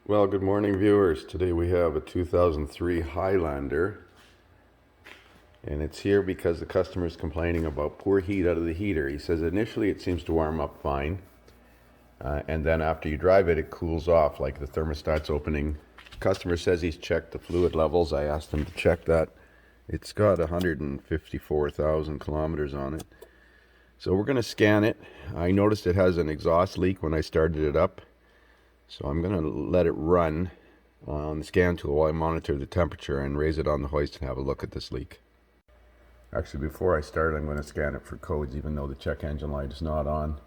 Well, good morning, viewers. Today we have a 2003 Highlander, and it's here because the customer is complaining about poor heat out of the heater. He says initially it seems to warm up fine, and then after you drive it, it cools off like the thermostat's opening. The customer says he's checked the fluid levels. I asked him to check that. It's got 154,000 kilometers on it. So we're going to scan it. I noticed it has an exhaust leak when I started it up. So I'm going to let it run on the scan tool while I monitor the temperature and raise it on the hoist and have a look at this leak. Actually, before I start, I'm going to scan it for codes, even though the check engine light is not on.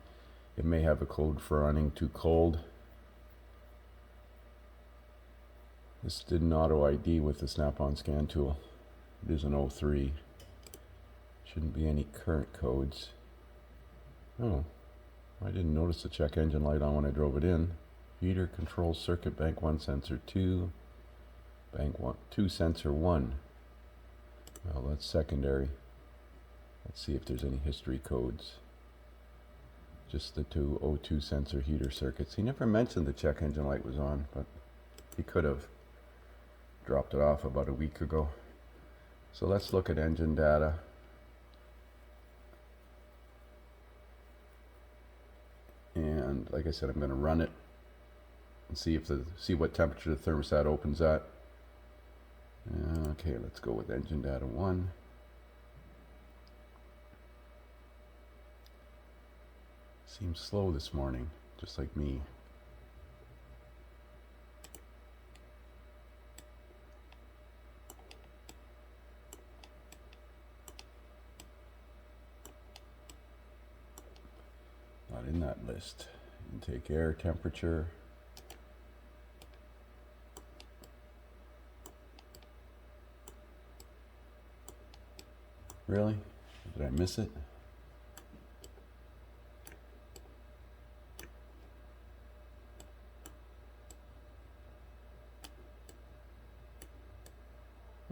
It may have a code for running too cold. This did an auto ID with the snap-on scan tool. It is an 03. Shouldn't be any current codes. Oh, I didn't notice the check engine light on when I drove it in. Heater control circuit, bank 1 sensor 2, bank 2 sensor 1. Well, that's secondary. Let's see if there's any history codes. Just the two O2 sensor heater circuits. He never mentioned the check engine light was on, but he could have dropped it off about a week ago. So let's look at engine data. And like I said, I'm going to run it and see what temperature the thermostat opens at. Okay, let's go with engine data 1. Seems slow this morning, just like me. Not in that list. Intake air temperature. Really? Did I miss it?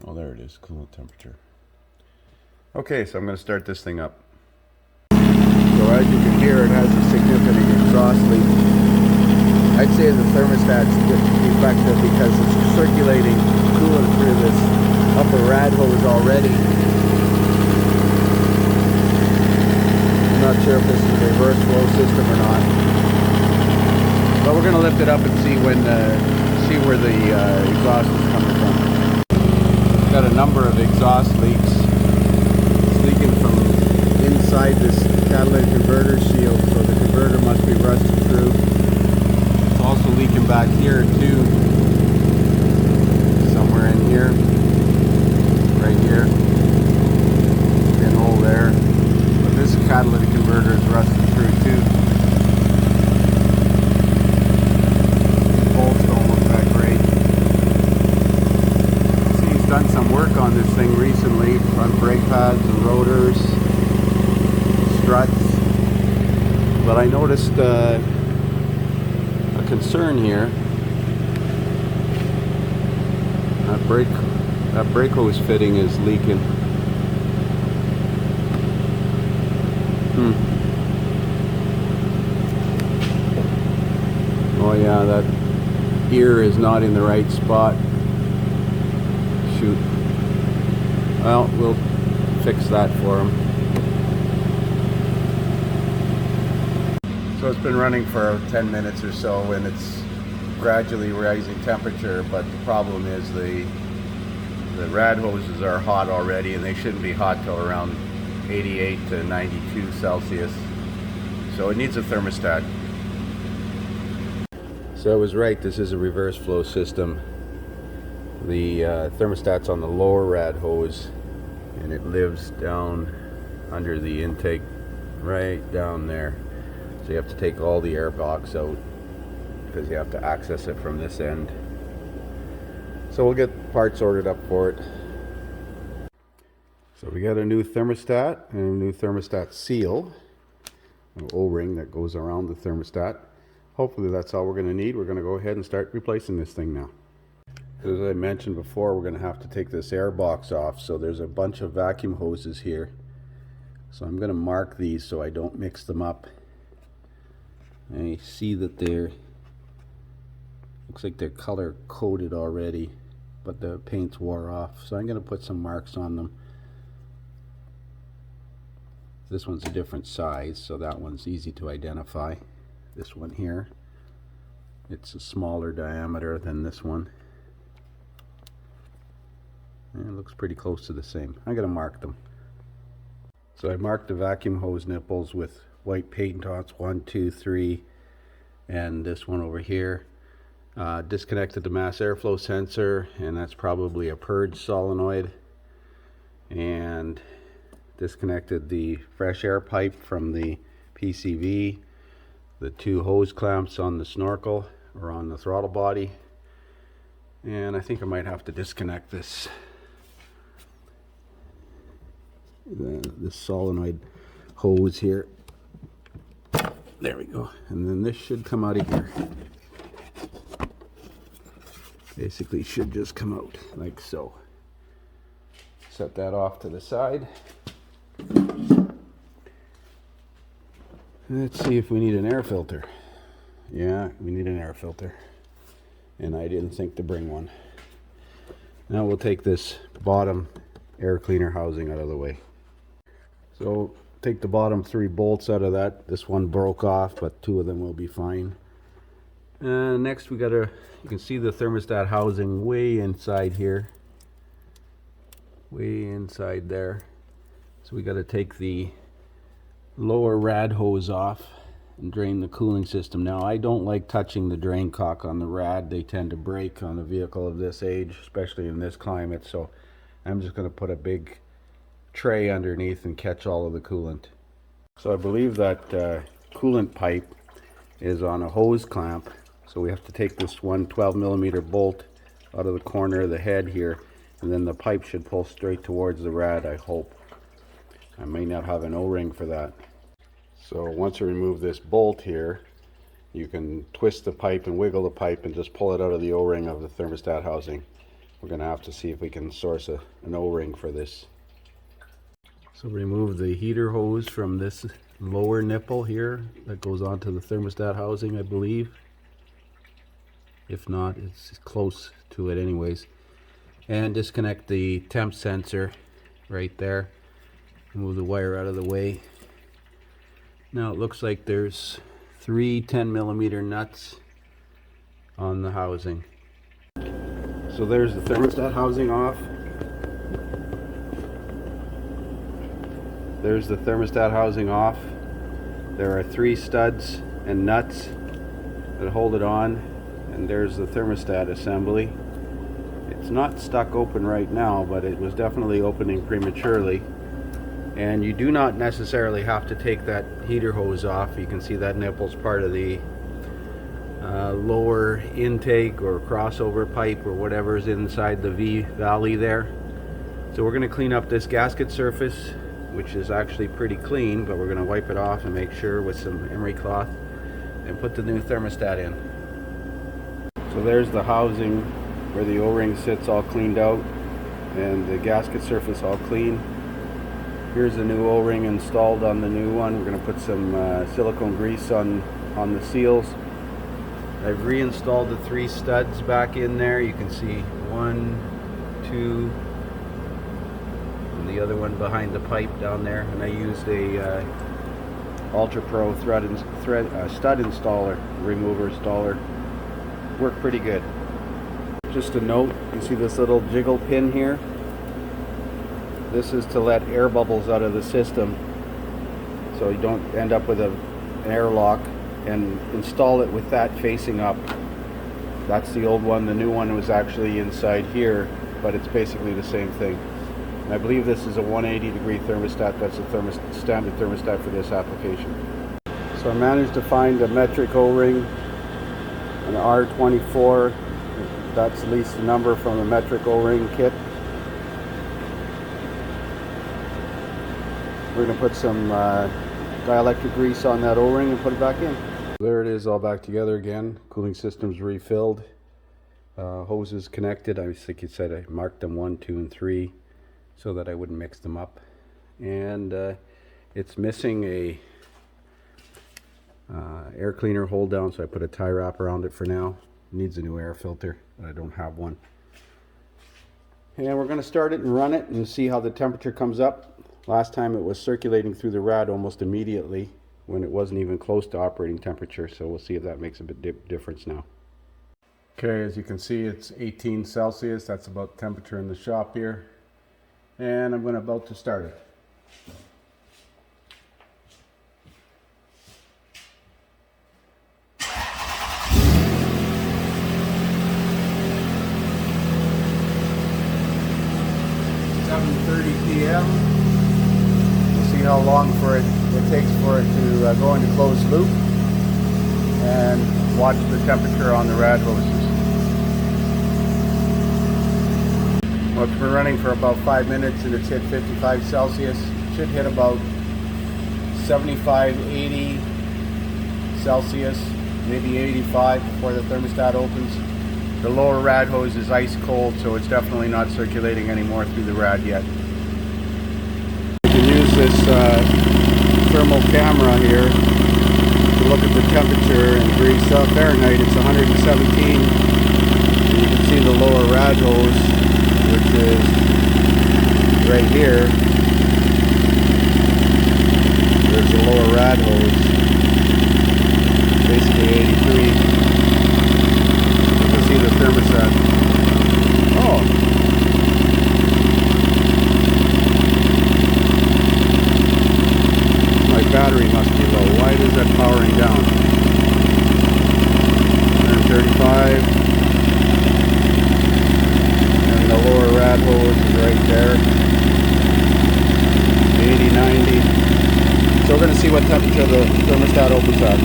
Oh, there it is, coolant temperature. Okay, so I'm going to start this thing up. So as you can hear, it has a significant exhaust leak. I'd say the thermostat's defective because it's circulating coolant through this upper rad hose already. I'm not sure if this is a reverse flow system or not, but we're going to lift it up and see where the exhaust is coming from. We've got a number of exhaust leaks. It's leaking from inside this catalytic converter shield, so the converter must be rusted through. It's also leaking back here too, somewhere in here, right here, pinhole there. This catalytic converter is rusted through too. Bolts don't look that great. See, he's done some work on this thing recently. Front brake pads and rotors, struts. But I noticed a concern here. That brake hose fitting is leaking. Oh yeah, that ear is not in the right spot. Shoot. Well, we'll fix that for him. So it's been running for 10 minutes or so, and it's gradually rising temperature, but the problem is the rad hoses are hot already, and they shouldn't be hot till around 88 to 92 Celsius. So it needs a thermostat. So I was right, this is a reverse flow system. The thermostat's on the lower rad hose, and it lives down under the intake, right down there. So you have to take all the air box out because you have to access it from this end. So we'll get parts ordered up for it. So we got a new thermostat and a new thermostat seal, an O-ring that goes around the thermostat. Hopefully that's all we're going to need. We're going to go ahead and start replacing this thing now. As I mentioned before, we're going to have to take this air box off. So there's a bunch of vacuum hoses here. So I'm going to mark these so I don't mix them up. I see that they're Looks like they're color coded already, but the paint's wore off. So I'm going to put some marks on them. This one's a different size, so that one's easy to identify. This one here, it's a smaller diameter than this one. And it looks pretty close to the same. I'm going to mark them. So I marked the vacuum hose nipples with white paint dots, 1, 2, 3, and this one over here. Disconnected the mass airflow sensor, and that's probably a purge solenoid. And disconnected the fresh air pipe from the PCV, the 2 hose clamps on the snorkel or on the throttle body, and I think I might have to disconnect this solenoid hose here. There we go. And then this should come out of here. Basically should just come out like so. Set that off to the side. Let's see if we need an air filter. Yeah, we need an air filter. And I didn't think to bring one. Now we'll take this bottom air cleaner housing out of the way. So take the bottom 3 bolts out of that. This one broke off, but 2 of them will be fine. Next we gotta, you can see the thermostat housing way inside here. Way inside there. So we gotta take the lower rad hose off and drain the cooling system. Now I don't like touching the drain cock on the rad. They tend to break on a vehicle of this age, especially in this climate. So I'm just gonna put a big tray underneath and catch all of the coolant. So I believe that coolant pipe is on a hose clamp, so we have to take this one 12mm bolt out of the corner of the head here, and then the pipe should pull straight towards the rad, I hope. I may not have an O-ring for that. So once you remove this bolt here, you can twist the pipe and wiggle the pipe and just pull it out of the O-ring of the thermostat housing. We're going to have to see if we can source an O-ring for this. So remove the heater hose from this lower nipple here that goes onto the thermostat housing, I believe. If not, it's close to it anyways. And disconnect the temp sensor right there. Move the wire out of the way. Now it looks like there's 3 10mm nuts on the housing. So there's the thermostat housing off. There's the thermostat housing off. There are 3 studs and nuts that hold it on, and there's the thermostat assembly. It's not stuck open right now, but it was definitely opening prematurely. And you do not necessarily have to take that heater hose off. You can see that nipple's part of the lower intake or crossover pipe or whatever's inside the V valley there. So we're going to clean up this gasket surface, which is actually pretty clean, but we're going to wipe it off and make sure with some emery cloth and put the new thermostat in. So there's the housing where the O-ring sits, all cleaned out, and the gasket surface all clean. Here's the new O-ring installed on the new one. We're going to put some silicone grease on the seals. I've reinstalled the 3 studs back in there. You can see 1, 2, and the other one behind the pipe down there. And I used a Ultra Pro stud installer, remover installer. Worked pretty good. Just a note, you see this little jiggle pin here? This is to let air bubbles out of the system so you don't end up with an airlock, and install it with that facing up. That's the old one. The new one was actually inside here, but it's basically the same thing. And I believe this is a 180-degree thermostat. That's a standard thermostat for this application. So I managed to find a metric O-ring, an R24. That's at least the number from the metric O-ring kit. We're going to put some dielectric grease on that O-ring and put it back in. There it is, all back together again. Cooling system's refilled. Hoses connected. I think you said I marked them 1, 2, and 3 so that I wouldn't mix them up. And it's missing a air cleaner hold down, so I put a tie wrap around it for now. needs a new air filter. I don't have one. And we're going to start it and run it and see how the temperature comes up. Last time it was circulating through the rad almost immediately when it wasn't even close to operating temperature, so we'll see if that makes a bit difference now. Okay, as you can see, it's 18 Celsius. That's about the temperature in the shop here. And I'm about to start it. PM. We'll see how long it takes for it to go into closed loop, and watch the temperature on the rad hoses. Well, it's been running for about 5 minutes and it's hit 55 Celsius. It should hit about 75, 80 Celsius, maybe 85 before the thermostat opens. The lower rad hose is ice cold, so it's definitely not circulating anymore through the rad yet. Use this thermal camera here to look at the temperature in degrees Fahrenheit. It's 117. And you can see the lower rad hose, which is right here. There's the lower rad hose, basically 83. You can see the thermostat. Oh. Battery must be low. Why is that powering down? 135. And the lower rad hose is right there. 80, 90. So we're going to see what temperature the thermostat opens at.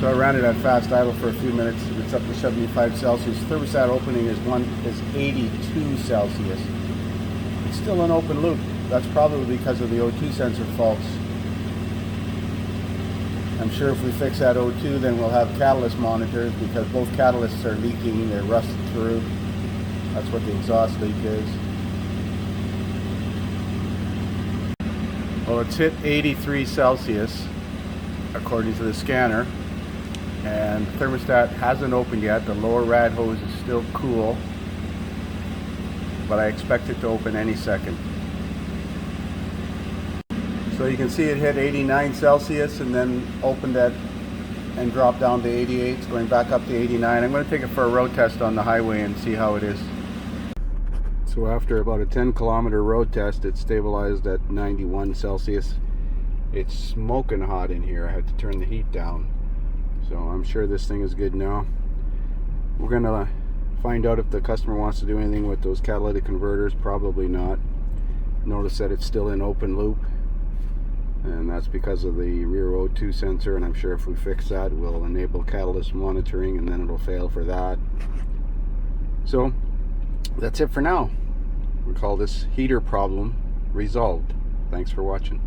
So I ran it at fast idle for a few minutes. It's up to 75 Celsius. Thermostat opening is 82 Celsius. It's still an open loop. That's probably because of the O2 sensor faults. I'm sure if we fix that O2, then we'll have catalyst monitors, because both catalysts are leaking, they're rusted through. That's what the exhaust leak is. Well, it's hit 83 Celsius according to the scanner, and the thermostat hasn't opened yet. The lower rad hose is still cool, but I expect it to open any second. So you can see it hit 89 Celsius and then opened at and dropped down to 88. It's going back up to 89. I'm going to take it for a road test on the highway and see how it is. So after about a 10-kilometer road test, it stabilized at 91 Celsius. It's smoking hot in here. I had to turn the heat down. So I'm sure this thing is good now. We're going to find out if the customer wants to do anything with those catalytic converters. Probably not. Notice that it's still in open loop, and that's because of the rear O2 sensor, and I'm sure if we fix that, we'll enable catalyst monitoring, and then it'll fail for that. So that's it for now. We call this heater problem resolved. Thanks for watching.